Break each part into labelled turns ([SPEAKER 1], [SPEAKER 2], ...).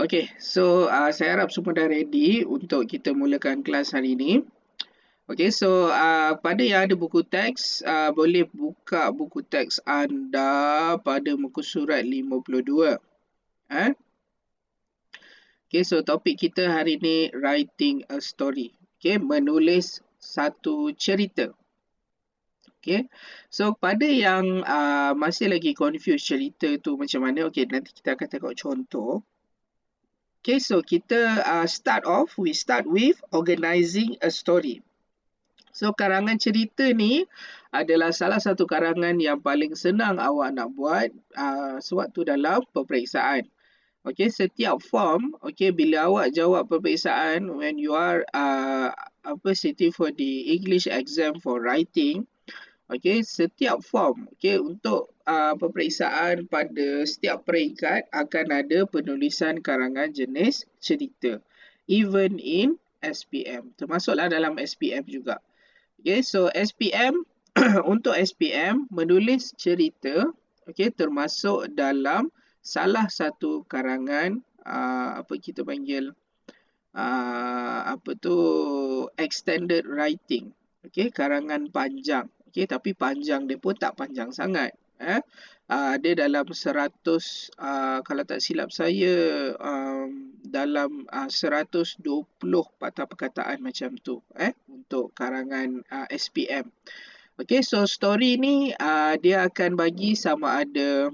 [SPEAKER 1] Okay, so saya harap semua dah ready untuk kita mulakan kelas hari ini. Okay, so pada yang ada buku teks, boleh buka buku teks anda pada muka surat 52. Okay, so topik kita hari ini writing a story. Okay, menulis satu cerita. Okay, so pada yang masih lagi confused cerita tu macam mana, okay, nanti kita akan tengok contoh. Okay, so kita we start with organizing a story. So karangan cerita ni adalah salah satu karangan yang paling senang awak nak buat sewaktu dalam peperiksaan. Okay, setiap form, okay, bila awak jawab peperiksaan, when you are sitting for the English exam for writing, okay, setiap form, okay, untuk peperiksaan pada setiap peringkat akan ada penulisan karangan jenis cerita. Even in SPM, termasuklah dalam SPM juga. Okay, so SPM, untuk SPM, menulis cerita, okay, termasuk dalam salah satu karangan, kita panggil, extended writing. Okay, karangan panjang. Okay, tapi panjang dia pun tak panjang sangat. Dia dalam 100, kalau tak silap saya, dalam 120 patah perkataan macam tu untuk karangan SPM. Okay, so story ni dia akan bagi sama ada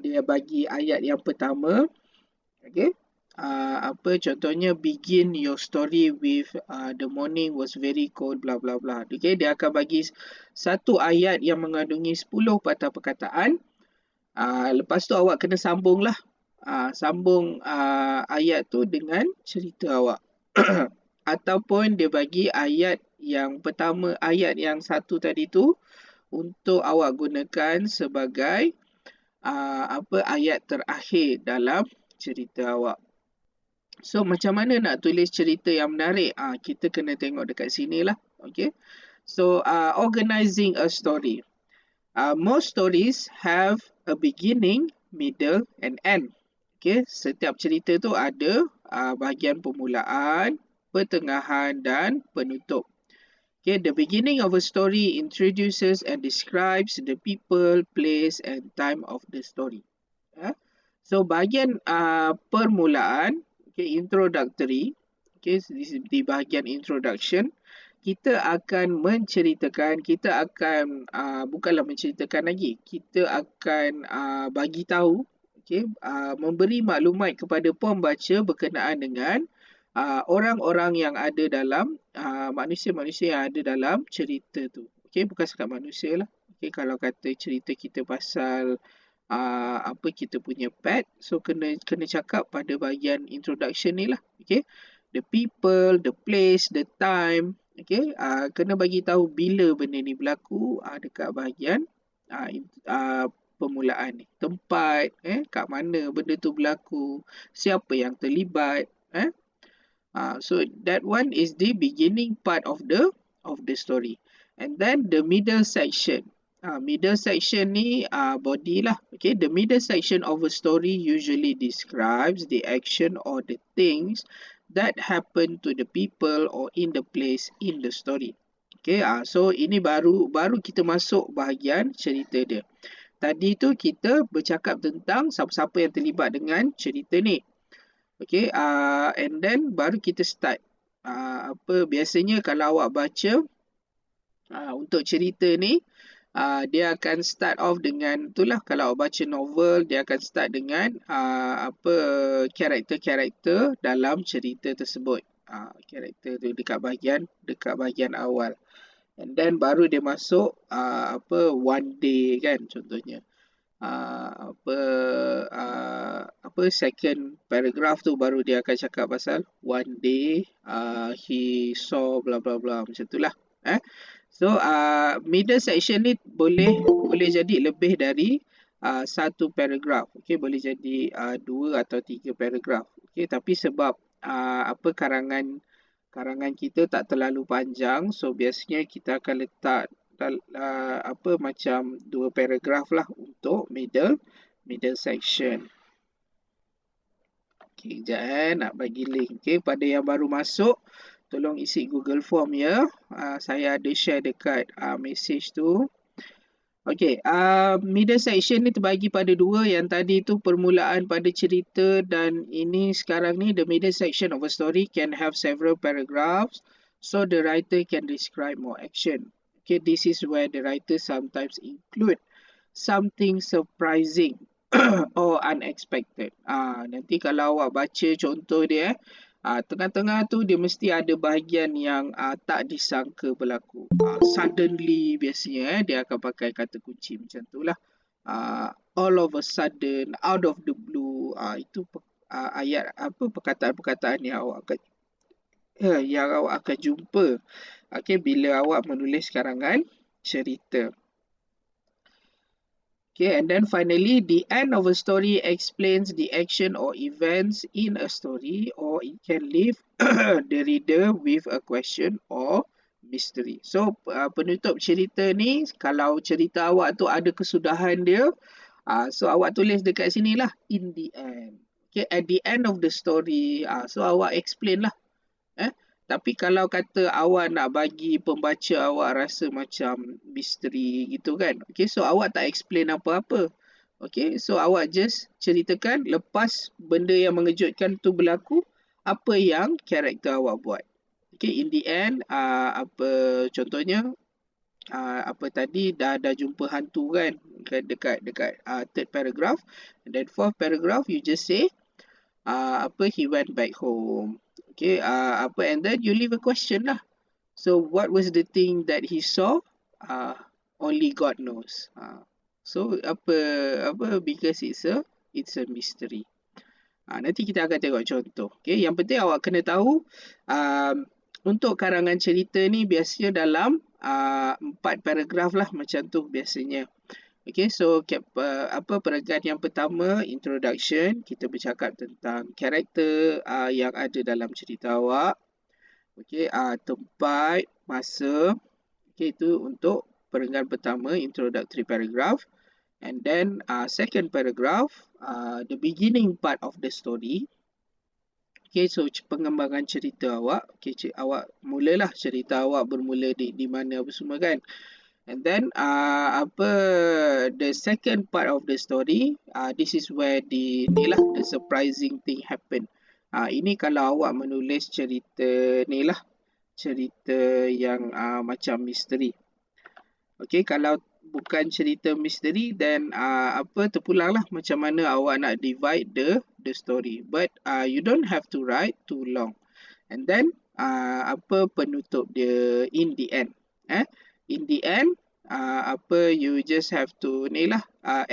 [SPEAKER 1] dia bagi ayat yang pertama. Okay, contohnya begin your story with the morning was very cold bla bla bla. Okay, dia akan bagi satu ayat yang mengandungi 10 patah perkataan. Lepas tu awak kena sambung lah. Sambung ayat tu dengan cerita awak. Ataupun dia bagi ayat yang pertama, ayat yang satu tadi tu untuk awak gunakan sebagai ayat terakhir dalam cerita awak. So macam mana nak tulis cerita yang menarik? Kita kena tengok dekat sini lah. Okay. So organizing a story. Most stories have a beginning, middle and end. Okay. Setiap cerita tu ada bahagian permulaan, pertengahan dan penutup. Okay. The beginning of a story introduces and describes the people, place and time of the story. So bahagian permulaan, okay, introductory, okay, di bahagian introduction, kita akan menceritakan, kita akan bukanlah menceritakan lagi, kita akan bagi tahu, okay, memberi maklumat kepada pembaca berkenaan dengan orang-orang yang ada dalam manusia-manusia yang ada dalam cerita tu. Okay, bukan sekat manusia lah. Okay, kalau kata cerita kita pasal kita punya pet, so kena cakap pada bahagian introduction ni lah. Okay, the people, the place, the time. Okay, kena bagi tahu bila benda ni berlaku dekat bahagian permulaan ni. Tempat, kat mana benda tu berlaku, siapa yang terlibat. So that one is the beginning part of the story. And then the middle section. Middle section ni body lah. Okay, the middle section of a story usually describes the action or the things that happen to the people or in the place in the story. Okay, so ini baru kita masuk bahagian cerita dia. Tadi tu kita bercakap tentang siapa-siapa yang terlibat dengan cerita ni. Okay, and then baru kita start. Biasanya kalau awak baca untuk cerita ni, dia akan start off dengan itulah, kalau awak baca novel, dia akan start dengan karakter-karakter dalam cerita tersebut. Karakter tu dekat bahagian awal. And then baru dia masuk one day kan, contohnya. Second paragraph tu baru dia akan cakap pasal one day he saw bla bla bla, macam itulah. So middle section ni boleh jadi lebih dari satu paragraph. Okay, boleh jadi 2 atau 3 paragraph. Okay, tapi sebab karangan kita tak terlalu panjang, so biasanya kita akan letak macam 2 paragraph lah untuk middle section. Okay, kejap nak bagi link. Okay, pada yang baru masuk, tolong isi Google Form ya. Saya ada share dekat message tu. Okay, middle section ni terbagi pada dua. Yang tadi tu permulaan pada cerita dan ini sekarang ni the middle section of a story can have several paragraphs so the writer can describe more action. Okay, this is where the writer sometimes include something surprising or unexpected. Nanti kalau awak baca contoh dia, tengah-tengah tu dia mesti ada bahagian yang tak disangka berlaku. Suddenly biasanya dia akan pakai kata kunci macam tu lah. All of a sudden, out of the blue, itu ayat perkataan-perkataan yang awak akan jumpa bila awak menulis karangan cerita. Okay, and then finally, the end of a story explains the action or events in a story, or it can leave the reader with a question or mystery. So, penutup cerita ni, kalau cerita awak tu ada kesudahan dia, so awak tulis dekat sini lah, in the end. Okay, at the end of the story, so awak explain lah. Tapi kalau kata awak nak bagi pembaca awak rasa macam misteri gitu kan. Okay, so awak tak explain apa-apa. Okay, so awak just ceritakan lepas benda yang mengejutkan tu berlaku, apa yang karakter awak buat. Okay, in the end, apa contohnya, apa tadi dah jumpa hantu kan dekat third paragraph. And then fourth paragraph, you just say, he went back home. Okay, and then you leave a question lah. So what was the thing that he saw? Only God knows. So because it's a mystery. Nanti kita akan tengok contoh. Okay, yang penting awak kena tahu untuk karangan cerita ni biasanya dalam 4 paragraf lah macam tu biasanya. Okay, so peringkat yang pertama, introduction, kita bercakap tentang karakter yang ada dalam cerita awak. Okay, tempat, masa. Okay, itu untuk peringkat pertama, introductory paragraph. And then second paragraph, the beginning part of the story. Okay, so pengembangan cerita awak. Okay, awak mulalah cerita awak bermula di mana apa semua kan. And then the second part of the story, this is where the surprising thing happen. Ini kalau awak menulis cerita cerita yang macam misteri. Okay, kalau bukan cerita misteri, then terpulanglah macam mana awak nak divide the story. But you don't have to write too long. And then penutup dia in the end. In the end, you just have to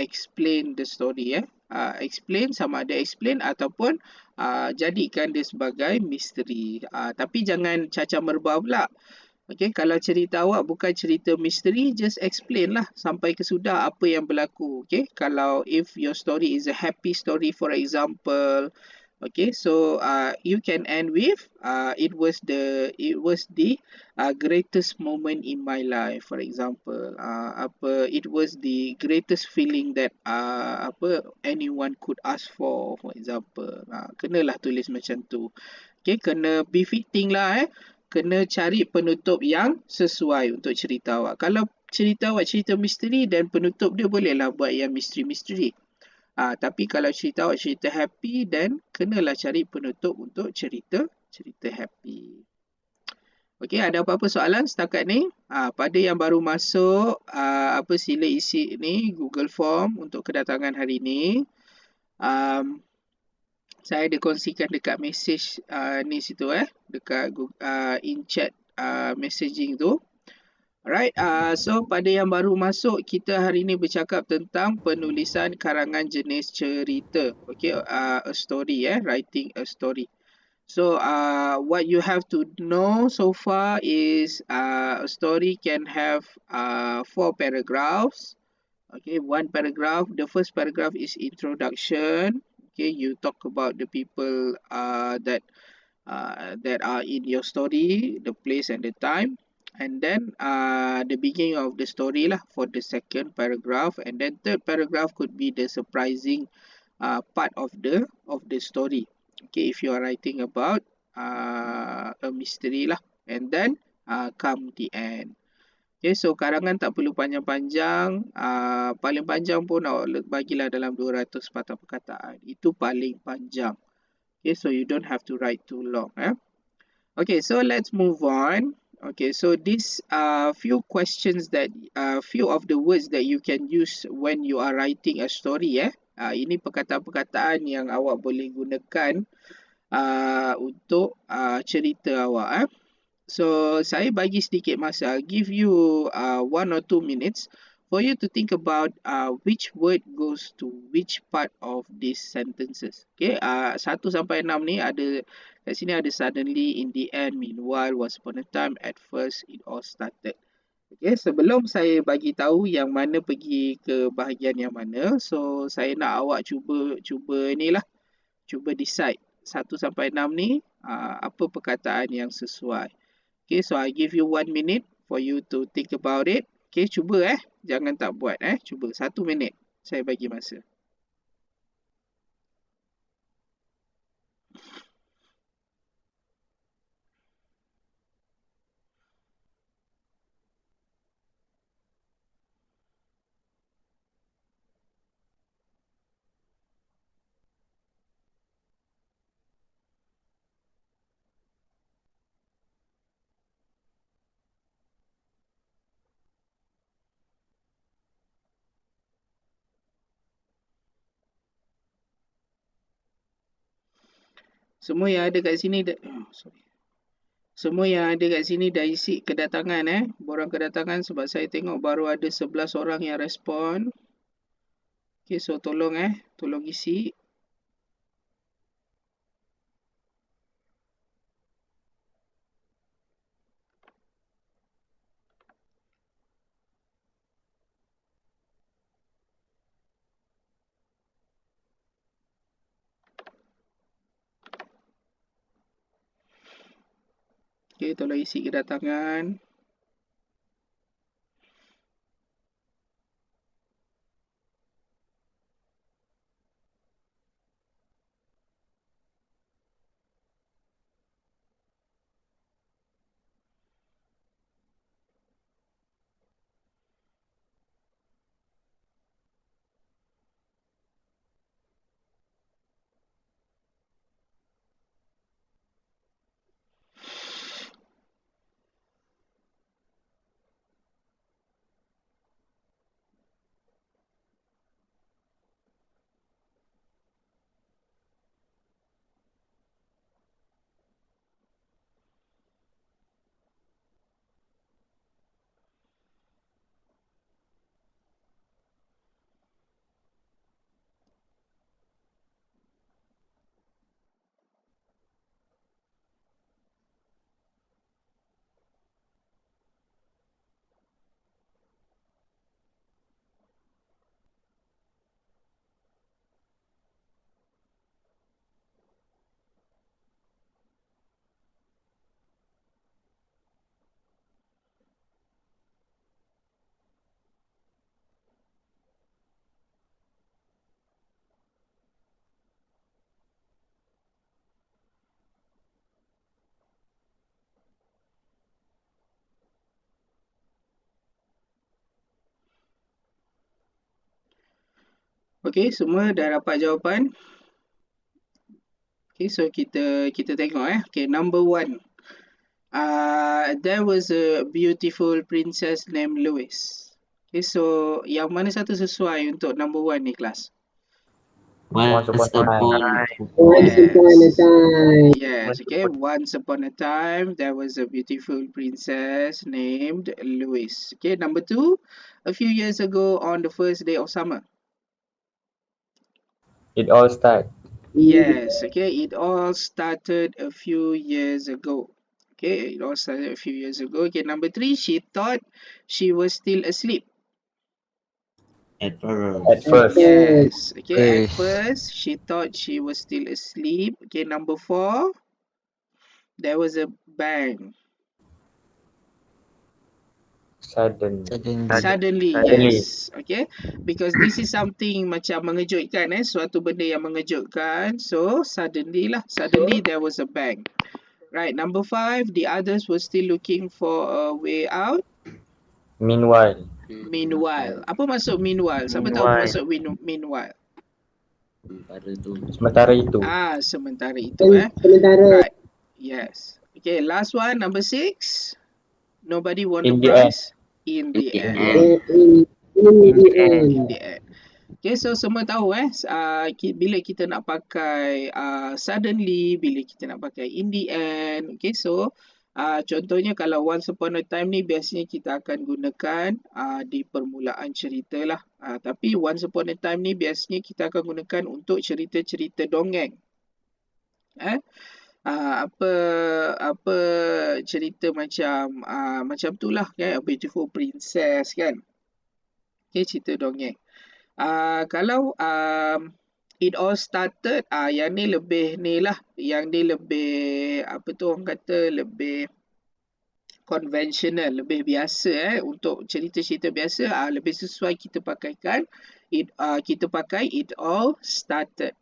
[SPEAKER 1] explain the story. Explain, sama ada explain ataupun jadikan dia sebagai misteri. Tapi jangan cacah merbau pula. Okay, kalau cerita awak bukan cerita misteri, just explain lah sampai ke sudah apa yang berlaku. Okay, kalau if your story is a happy story, for example, okay, so you can end with it was the greatest moment in my life, for example. It was the greatest feeling that anyone could ask for example. Kenalah tulis macam tu. Okay, kena befitting lah kena cari penutup yang sesuai untuk cerita awak. Kalau cerita awak cerita misteri, dan penutup dia bolehlah buat yang misteri-misteri. Tapi kalau cerita awak cerita happy, dan kenalah cari penutup untuk cerita happy. Okey, ada apa-apa soalan setakat ni? Pada yang baru masuk, sila isi ni Google Form untuk kedatangan hari ni. Saya ada kongsikan dekat message ni situ dekat in chat messaging tu. Alright, so pada yang baru masuk, kita hari ni bercakap tentang penulisan karangan jenis cerita. Okay, a story writing a story. So what you have to know so far is a story can have 4 paragraphs. Okay, one paragraph. The first paragraph is introduction. Okay, you talk about the people that are in your story, the place and the time. And then the beginning of the story lah for the second paragraph. And then third paragraph could be the surprising part of the story. Okay, if you are writing about a mystery lah. And then come the end. Okay, so karangan tak perlu panjang-panjang. Paling panjang pun awak bagilah dalam 200 patah perkataan. Itu paling panjang. Okay, so you don't have to write too long. Okay, so let's move on. Okay, so these few questions that few of the words that you can use when you are writing a story. Ini perkataan-perkataan yang awak boleh gunakan untuk cerita awak. So saya bagi sedikit masa, give you 1 or 2 minutes for you to think about which word goes to which part of these sentences. Okay, 1 sampai 6 ni ada kat sini, ada suddenly, in the end, meanwhile, once upon a time, at first, it all started. Okay, sebelum saya bagi tahu yang mana pergi ke bahagian yang mana, so saya nak awak cuba ni lah, cuba decide 1 sampai 6 ni apa perkataan yang sesuai. Okay, so I give you 1 minute for you to think about it. Okay, cuba jangan tak buat cuba 1 minit saya bagi masa. Semua yang ada kat sini Semua yang ada kat sini dah isi kedatangan borang kedatangan, sebab saya tengok baru ada 11 orang yang respon. Okay, so tolong tolong isi. Okay, tolong isi kedatangan. Okay, semua dah dapat jawapan. Okay, so kita tengok Okay, number 1. There was a beautiful princess named Louis. Okay, so yang mana satu sesuai untuk number 1 ni, kelas?
[SPEAKER 2] Once upon a time.
[SPEAKER 1] Yes, okay. Once upon a time, there was a beautiful princess named Louis. Okay, number 2. A few years ago on the first day of summer.
[SPEAKER 2] It all started.
[SPEAKER 1] Yes, okay. It all started a few years ago. Okay, it all started a few years ago. Okay, number 3. She thought she was still asleep.
[SPEAKER 2] At first.
[SPEAKER 1] Yes, okay. At first, she thought she was still asleep. Okay, number 4. There was a bang. Suddenly, yes. Okay, because this is something macam mengejutkan, suatu benda yang mengejutkan. So suddenly there was a bang. Right, number 5, the others were still looking for a way out.
[SPEAKER 2] Meanwhile.
[SPEAKER 1] Meanwhile, apa maksud meanwhile? Siapa tahu apa maksud meanwhile?
[SPEAKER 2] Sementara itu.
[SPEAKER 1] Sementara itu. Right, yes. Okay, last one, number 6. Nobody won the prize. In the end. In the end. Okay, so semua tahu bila kita nak pakai suddenly, bila kita nak pakai in the end. Okay, so contohnya kalau once upon a time ni biasanya kita akan gunakan di permulaan cerita lah. Tapi once upon a time ni biasanya kita akan gunakan untuk cerita-cerita dongeng. Apa cerita macam tu lah, A Beautiful Princess kan. Okay, cerita dongeng. Kalau It All Started, yang ni lebih apa tu orang kata, lebih konvensional, lebih biasa untuk cerita-cerita biasa, lebih sesuai kita pakaikan kita pakai It All Started.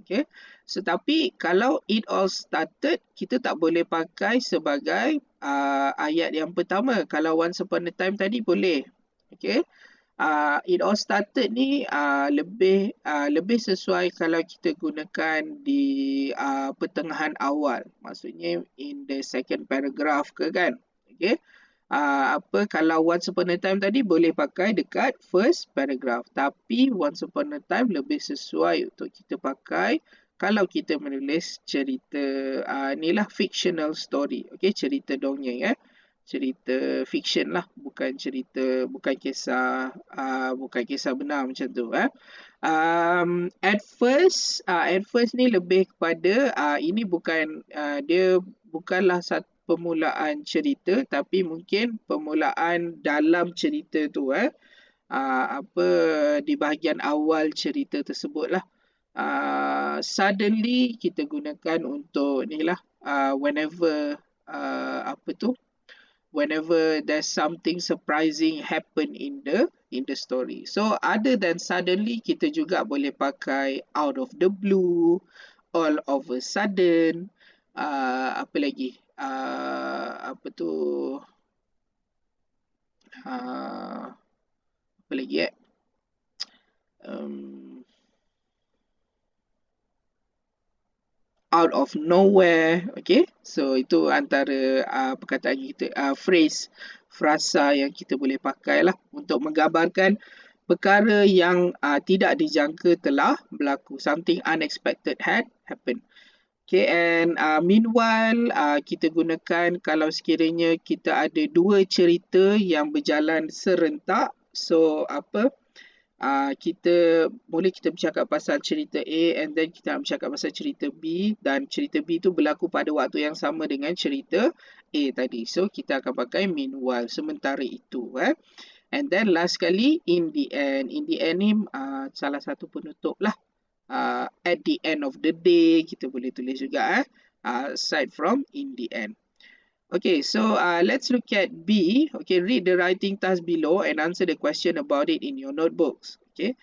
[SPEAKER 1] Okay. So, tapi kalau It All Started, kita tak boleh pakai sebagai ayat yang pertama. Kalau Once Upon a Time tadi boleh. Okay. It All Started ni lebih sesuai kalau kita gunakan di pertengahan awal. Maksudnya in the second paragraph ke kan. Okay. Kalau Once Upon a Time tadi boleh pakai dekat first paragraph, tapi Once Upon a Time lebih sesuai untuk kita pakai kalau kita menulis cerita fictional story. Okay, cerita dongeng cerita fiction lah, bukan kisah benar macam tu. At first ni lebih kepada ini bukan dia bukanlah satu permulaan cerita, tapi mungkin permulaan dalam cerita tu di bahagian awal cerita tersebut lah. Suddenly kita gunakan untuk ni lah, whenever there's something surprising happen in the story. So other than suddenly, kita juga boleh pakai out of the blue, all of a sudden, apa lagi? Apa lagi out of nowhere. Okay, so itu antara perkataan kita, frasa yang kita boleh pakai lah untuk menggambarkan perkara yang tidak dijangka telah berlaku, something unexpected had happened. Okay, and meanwhile kita gunakan kalau sekiranya kita ada dua cerita yang berjalan serentak. So kita bercakap pasal cerita A and then kita nak bercakap pasal cerita B, dan cerita B tu berlaku pada waktu yang sama dengan cerita A tadi. So kita akan pakai meanwhile, sementara itu. And then last sekali, in the end. In the end ni salah satu penutup lah. At the end of the day, kita boleh tulis juga aside from in the end. Okay, so let's look at B. Okay, read the writing task below and answer the question about it in your notebooks. Okay,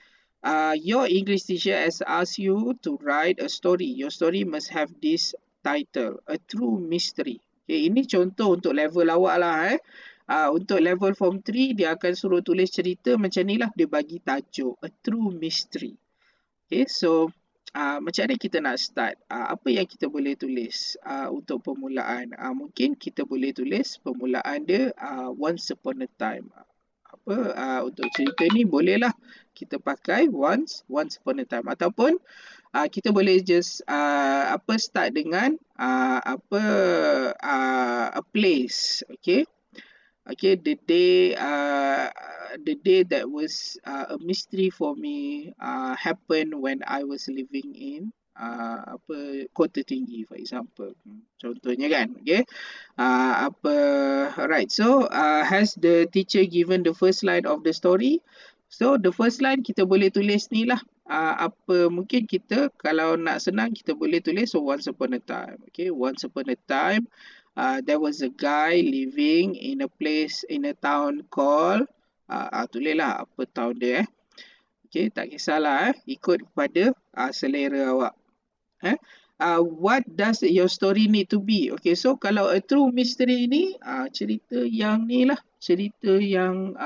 [SPEAKER 1] your English teacher has asked you to write a story. Your story must have this title, A True Mystery. Okay, ini contoh untuk level awak lah. Untuk level form 3, dia akan suruh tulis cerita macam ni lah. Dia bagi tajuk, A True Mystery. Okay, so macam mana kita nak start? Apa yang kita boleh tulis untuk permulaan? Mungkin kita boleh tulis permulaan dia once upon a time. Untuk cerita ni bolehlah kita pakai once upon a time, ataupun kita boleh just start dengan a place. Okay, the day that was a mystery for me happened when I was living in Kota Tinggi, for example. Contohnya kan, okay. Alright, so has the teacher given the first line of the story? So the first line kita boleh tulis ni lah. Mungkin kita kalau nak senang kita boleh tulis once upon a time. Okay, once upon a time There was a guy living in a town called tulislah apa town dia. Okay, tak kisahlah ikut kepada selera awak. What does your story need to be? Okay, so kalau a true mystery ni, cerita yang ni lah, cerita yang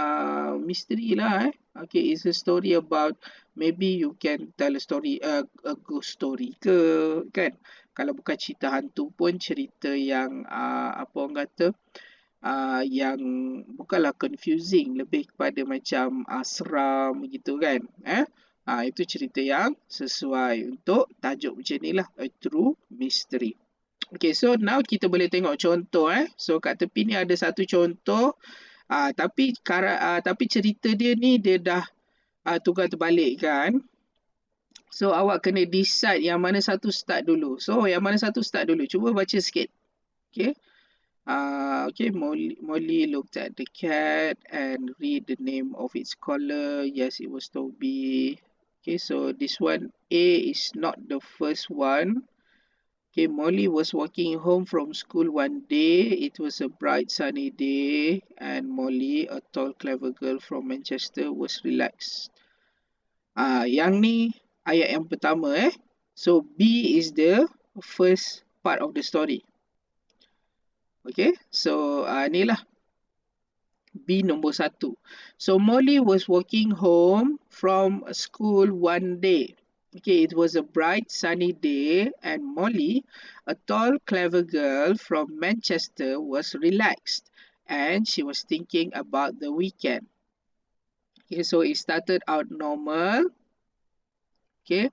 [SPEAKER 1] misteri lah. Okay, it's a story about, maybe you can tell a story, a ghost story ke, kan? Kalau bukan cerita hantu pun cerita yang apa orang kata, yang bukanlah confusing, lebih kepada macam seram gitu kan. Itu cerita yang sesuai untuk tajuk macam ni lah, a true mystery. Okay, so now kita boleh tengok contoh. So kat tepi ni ada satu contoh, tapi cerita dia ni dia dah tukar terbalik kan. So awak kena decide yang mana satu start dulu. So yang mana satu start dulu, cuba baca sikit. Okay. Okay, Molly looked at the cat and read the name of its collar. Yes, it was Toby. Okay, so this one, A is not the first one. Okay, Molly was walking home from school one day. It was a bright sunny day and Molly, a tall clever girl from Manchester, was relaxed. Yang ni ayat yang pertama. So B is the first part of the story. Okay, so ni lah B nombor 1. So Molly was walking home from school one day. Okay, it was a bright sunny day and Molly, a tall clever girl from Manchester, was relaxed and she was thinking about the weekend. Okay, so it started out normal. Okay,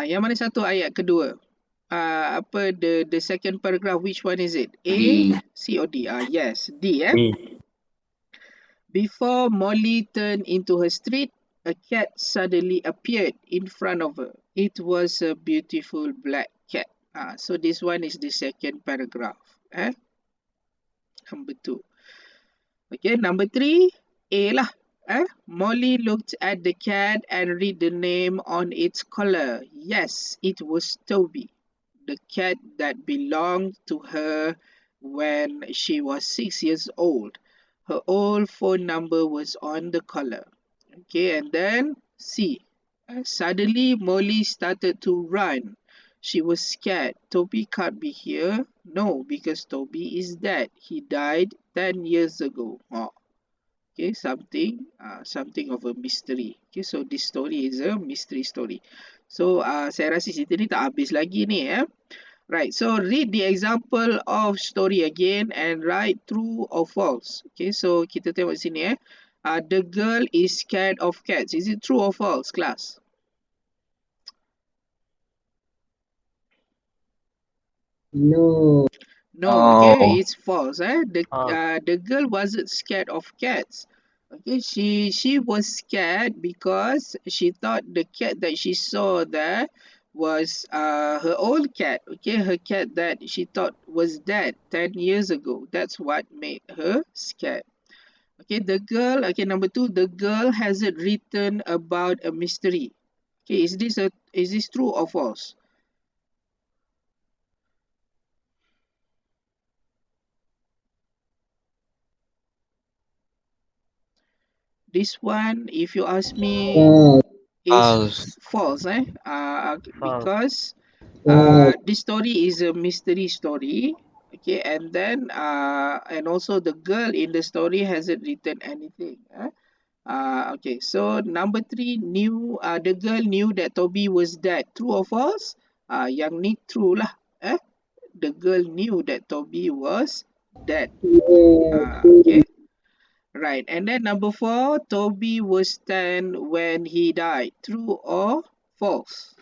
[SPEAKER 1] yang mana satu ayat kedua? Apa the second paragraph, which one is it? A,
[SPEAKER 2] D.
[SPEAKER 1] C or D? Yes, D.
[SPEAKER 2] D.
[SPEAKER 1] Before Molly turned into her street, a cat suddenly appeared in front of her. It was a beautiful black cat. So this one is the second paragraph. Number 2. Okay, number 3, A lah. Molly looked at the cat and read the name on its collar. Yes, it was Toby, the cat that belonged to her when she was 6 years old. Her old phone number was on the collar. Okay, and then C. Suddenly, Molly started to run. She was scared. Toby can't be here. No, because Toby is dead. He died 10 years ago. Okay, something of a mystery. Okay, so this story is a mystery story. So, saya rasa cerita ni tak habis lagi ni. Right, so read the example of story again and write true or false. Okay, so kita tengok sini. The girl is scared of cats. Is it true or false, class?
[SPEAKER 3] No.
[SPEAKER 1] No, okay,
[SPEAKER 2] Oh.
[SPEAKER 1] it's false. The girl wasn't scared of cats. Okay, she was scared because she thought the cat that she saw there was her old cat. Okay, her cat that she thought was dead 10 years ago. That's what made her scared. Okay, number 2, the girl hasn't written about a mystery. Okay, is this true or false? This one, if you ask me, is false. Because this story is a mystery story. Okay, and then and also the girl in the story hasn't written anything. Okay, so number 3, the girl knew that Toby was dead. True or false? Yang ni true lah. The girl knew that Toby was dead. Okay. Right, and then number 4, Toby was 10 when he died. True or false?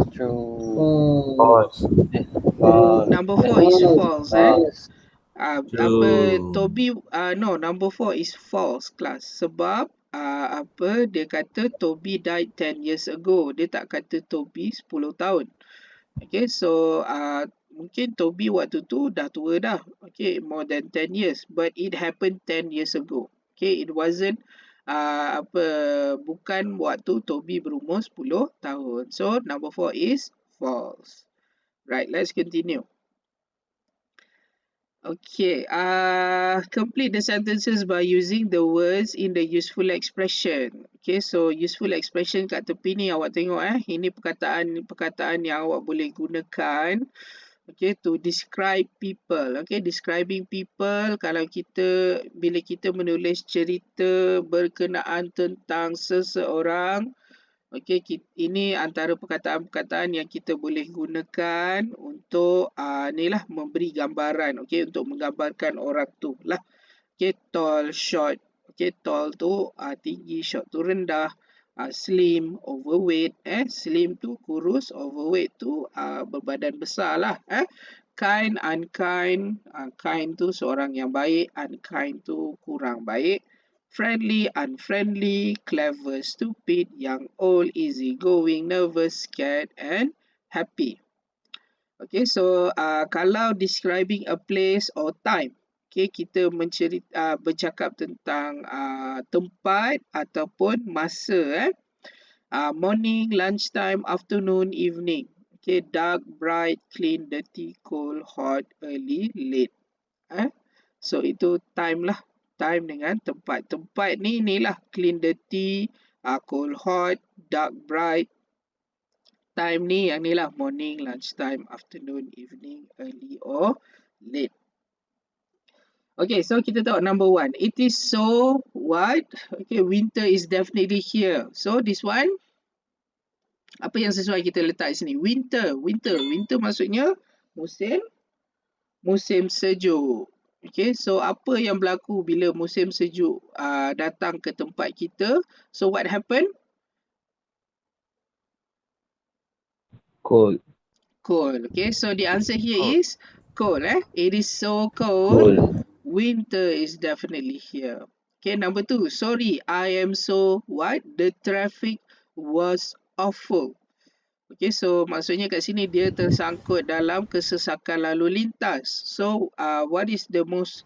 [SPEAKER 2] True. False. False.
[SPEAKER 1] Number 4 is false.
[SPEAKER 2] True.
[SPEAKER 1] Number 4 is false, class. Sebab dia kata Toby died 10 years ago. Dia tak kata Toby 10 tahun. Okay, so mungkin Toby waktu tu dah tua dah. Okay, more than 10 years. But it happened 10 years ago. Okay, it wasn't bukan waktu Toby berumur 10 tahun. So, number 4 is false. Right, let's continue. Okay, complete the sentences by using the words in the useful expression. Okay, so useful expression kat tepi ni awak tengok ini perkataan yang awak boleh gunakan okay to describe people. Okay, describing people kalau bila kita menulis cerita berkenaan tentang seseorang. Okey, ini antara perkataan-perkataan yang kita boleh gunakan untuk ni lah memberi gambaran, okey, untuk menggambarkan orang tu lah. Okey, tall, short. Okey, tall tu tinggi, short tu rendah. Slim, overweight. Slim tu kurus, overweight tu berbadan besar lah. Kind, unkind. Kind tu seorang yang baik, unkind tu kurang baik. Friendly, unfriendly, clever, stupid, young, old, easygoing, nervous, scared, and happy. Okay, so kalau describing a place or time, okay, kita bercakap tentang tempat ataupun masa. Morning, lunchtime, afternoon, evening. Okay, dark, bright, clean, dirty, cold, hot, early, late. So itu time lah. Time dengan tempat. Tempat ni lah clean, dirty, cold, hot, dark, bright. Time ni yang ni lah morning, lunchtime, afternoon, evening, early or late. Okay, so kita tengok number 1. It is so what? Okay, winter is definitely here. So this one, apa yang sesuai kita letak di sini? Winter. Winter maksudnya musim sejuk. Okay, so apa yang berlaku bila musim sejuk datang ke tempat kita? So what happened?
[SPEAKER 2] Cold.
[SPEAKER 1] Cold. Okay, so the answer here is cold. It is so cold. Winter is definitely here. Okay, number 2. Sorry, I am so what? The traffic was awful. Okay, so maksudnya kat sini dia tersangkut dalam kesesakan lalu lintas. So, what is the most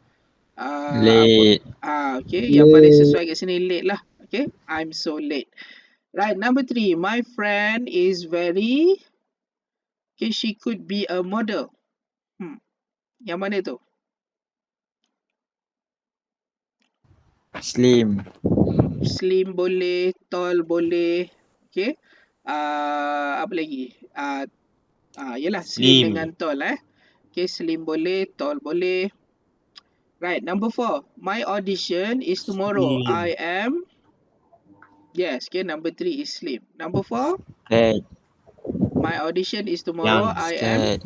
[SPEAKER 2] Late.
[SPEAKER 1] okay, yang paling sesuai kat sini late lah. Okay, I'm so late. Right, number 3. My friend is very... Okay, she could be a model. Yang mana tu?
[SPEAKER 2] Slim.
[SPEAKER 1] Slim boleh, tall boleh. Okay. Apa lagi? Yalah, slim dengan tall Okay, slim boleh, tall boleh. Right, number 4. My audition is tomorrow.
[SPEAKER 2] Slim.
[SPEAKER 1] I am... Yes, okay, number 3 is slim. Number 4.
[SPEAKER 2] Scared.
[SPEAKER 1] My audition is tomorrow. I am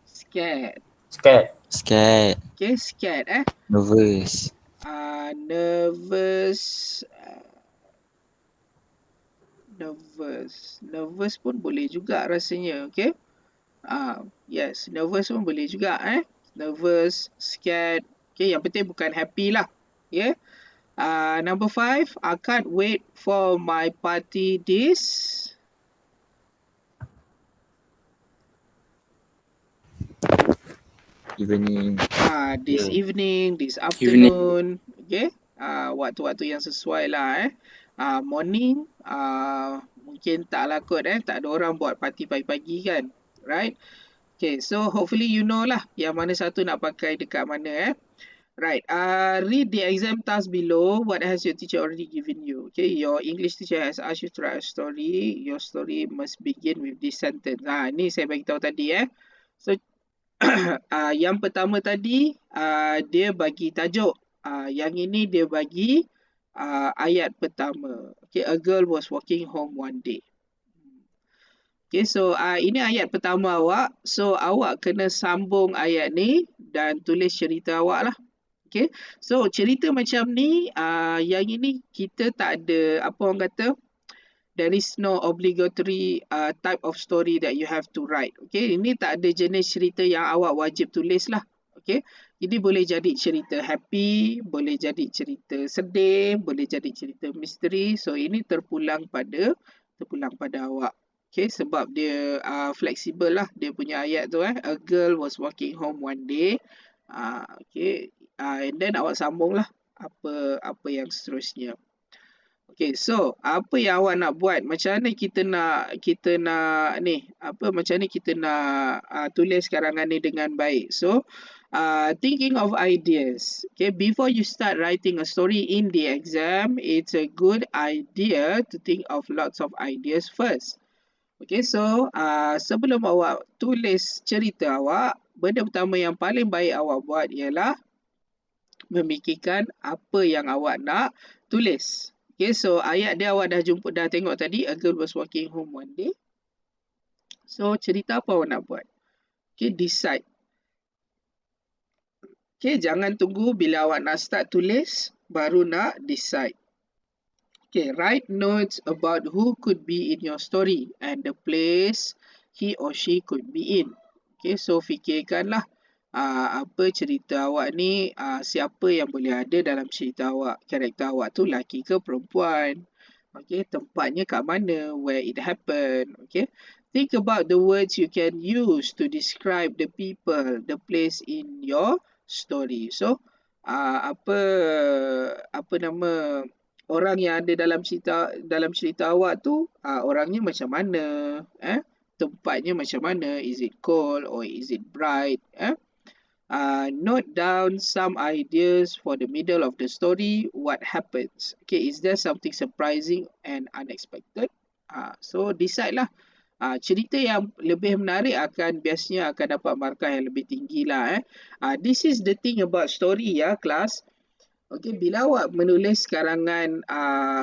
[SPEAKER 2] Scared.
[SPEAKER 1] scared.
[SPEAKER 2] Scared.
[SPEAKER 1] Okay, scared
[SPEAKER 2] Nervous.
[SPEAKER 1] Nervous. Nervous pun boleh juga rasanya, okay? Yes, nervous pun boleh juga Nervous, scared. Okay, yang penting bukan happy lah. Yeah. Number 5, I can't wait for my party this
[SPEAKER 2] evening.
[SPEAKER 1] This evening, this afternoon. Okay. Waktu-waktu yang sesuai lah morning, mungkin taklah kot tak ada orang buat party pagi-pagi kan. Right. Okay, so hopefully you know lah yang mana satu nak pakai dekat mana Right, read the exam task below. What has your teacher already given you? Okay, your English teacher has asked you to write a story. Your story must begin with this sentence. Ni saya bagi tahu tadi So, yang pertama tadi, dia bagi tajuk. Yang ini dia bagi ayat pertama. Okay, a girl was walking home one day. Okay, so ini ayat pertama awak. So, awak kena sambung ayat ni dan tulis cerita awak lah. Okay, so cerita macam ni, yang ini kita tak ada, apa orang kata, there is no obligatory type of story that you have to write. Okay, ini tak ada jenis cerita yang awak wajib tulis lah. Okay, jadi boleh jadi cerita happy, boleh jadi cerita sedih, boleh jadi cerita misteri. So ini terpulang pada awak. Okay, sebab dia fleksibel lah dia punya ayat tu A girl was walking home one day. Okay, and then awak sambung lah apa yang seterusnya. Okay, so apa yang awak nak buat? Macam mana kita nak ni, macam mana kita nak tulis karangan ni dengan baik? So, thinking of ideas. Okay, before you start writing a story in the exam, it's a good idea to think of lots of ideas first. Okay, so sebelum awak tulis cerita awak, benda pertama yang paling baik awak buat ialah memikirkan apa yang awak nak tulis. Okay, so ayat dia awak dah tengok tadi, a girl was walking home one day. So, cerita apa awak nak buat? Okay, decide. Okay, jangan tunggu bila awak nak start tulis, baru nak decide. Okay, write notes about who could be in your story and the place he or she could be in. Okay, so fikirkanlah apa cerita awak ni, siapa yang boleh ada dalam cerita awak. Karakter awak tu lelaki ke perempuan. Okay, tempatnya kat mana, where it happened. Okay, think about the words you can use to describe the people, the place in your story. So, apa nama orang yang ada dalam cerita awak tu, orangnya macam mana, tempatnya macam mana, is it cold or is it bright, note down some ideas for the middle of the story. What happens? Okay, is there something surprising and unexpected? So decide lah. Cerita yang lebih menarik biasanya akan dapat markah yang lebih tinggi lah. This is the thing about story ya, kelas. Okay, bila awak menulis karangan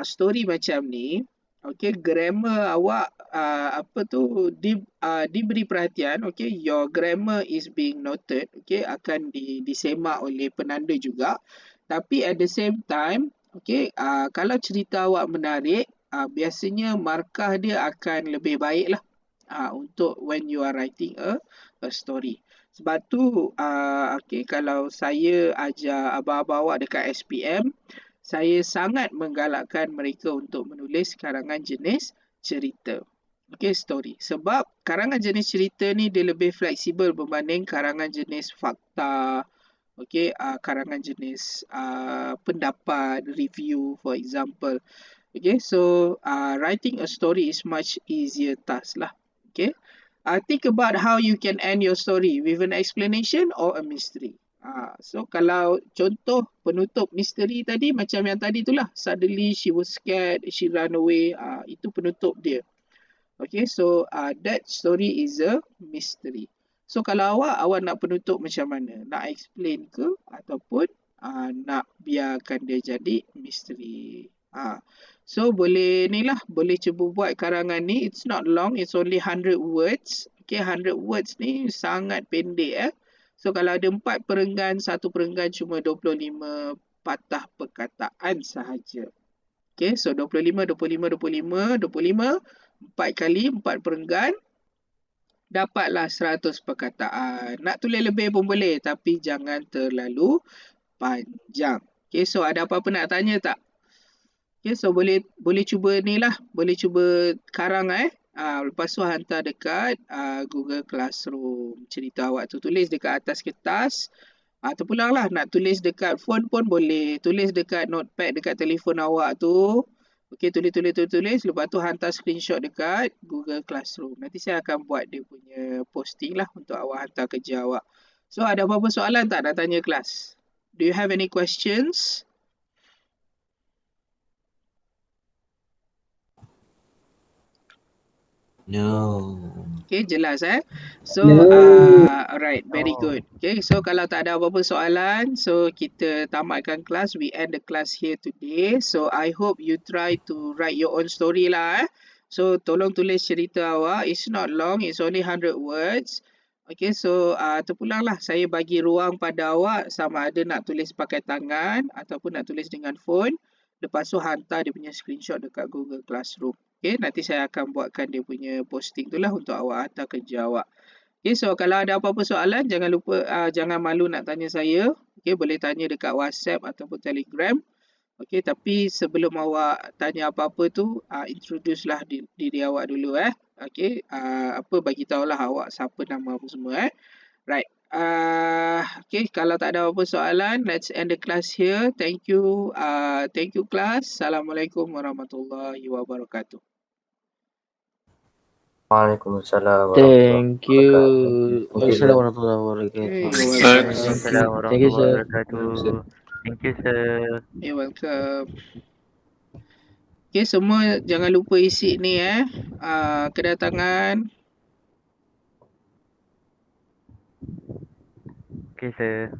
[SPEAKER 1] story macam ni, okay, grammar awak diberi perhatian. Okay, your grammar is being noted. Okay, akan disemak oleh penanda juga. Tapi at the same time, okay, kalau cerita awak menarik, biasanya markah dia akan lebih baik lah untuk when you are writing a story. Sebab tu, okay, kalau saya ajar abang-abang awak dekat SPM, saya sangat menggalakkan mereka untuk menulis karangan jenis cerita. Okay, story. Sebab karangan jenis cerita ni dia lebih fleksibel berbanding karangan jenis fakta. Okay, karangan jenis pendapat, review for example. Okay, so writing a story is much easier task lah. Okay, think about how you can end your story with an explanation or a mystery. So kalau contoh penutup misteri tadi macam yang tadi itulah, suddenly she was scared, she ran away, itu penutup dia. Okay, so that story is a mystery. So kalau awak nak penutup macam mana? Nak explain ke ataupun nak biarkan dia jadi misteri? So boleh cuba buat karangan ni. It's not long, it's only 100 words. Okay, 100 words ni sangat pendek. So kalau ada 4 perenggan, 1 perenggan cuma 25 patah perkataan sahaja. Okay, so 25, 4 kali 4 perenggan, dapatlah 100 perkataan. Nak tulis lebih pun boleh, tapi jangan terlalu panjang. Okay, so ada apa-apa nak tanya tak? Okay, so boleh cuba ni lah, boleh cuba karang lepas tu hantar dekat Google Classroom. Cerita awak tu tulis dekat atas kertas. Terpulang lah, nak tulis dekat phone pun boleh. Tulis dekat notepad dekat telefon awak tu. Okay, tulis. Lepas tu hantar screenshot dekat Google Classroom. Nanti saya akan buat dia punya posting lah untuk awak hantar kerja awak. So, ada apa-apa soalan tak nak tanya kelas? Do you have any questions?
[SPEAKER 2] No.
[SPEAKER 1] Okay, jelas So,
[SPEAKER 3] No.
[SPEAKER 1] alright, very good. Okay, so kalau tak ada apa-apa soalan, so kita tamatkan kelas. We end the class here today. So, I hope you try to write your own story lah. So, tolong tulis cerita awak. It's not long, it's only 100 words. Okay, so terpulanglah. Saya bagi ruang pada awak sama ada nak tulis pakai tangan ataupun nak tulis dengan phone. Lepas tu hantar dia punya screenshot dekat Google Classroom. Okay, nanti saya akan buatkan dia punya posting tu lah untuk awak hantar kerja awak. Okay, so kalau ada apa-apa soalan, jangan lupa, jangan malu nak tanya saya. Okay, boleh tanya dekat WhatsApp ataupun Telegram. Okay, tapi sebelum awak tanya apa-apa tu, introduce lah diri awak dulu Okay, bagi tahulah awak siapa, nama apa semua Right. Okay, kalau tak ada apa soalan, let's end the class here. Thank you. Thank you class. Assalamualaikum warahmatullahi wabarakatuh.
[SPEAKER 4] Waalaikumsalam
[SPEAKER 3] Thank you.
[SPEAKER 4] warahmatullahi wabarakatuh.
[SPEAKER 3] Waalaikumsalam warahmatullahi
[SPEAKER 1] Okay,
[SPEAKER 3] wabarakatuh.
[SPEAKER 1] you're welcome.
[SPEAKER 5] Waalaikumsalam
[SPEAKER 3] Thank you, sir.
[SPEAKER 5] warahmatullahi wabarakatuh. Thank you, sir.
[SPEAKER 1] You're welcome. Okay, semua jangan lupa isi ni kedatangan.
[SPEAKER 5] Okay, sir.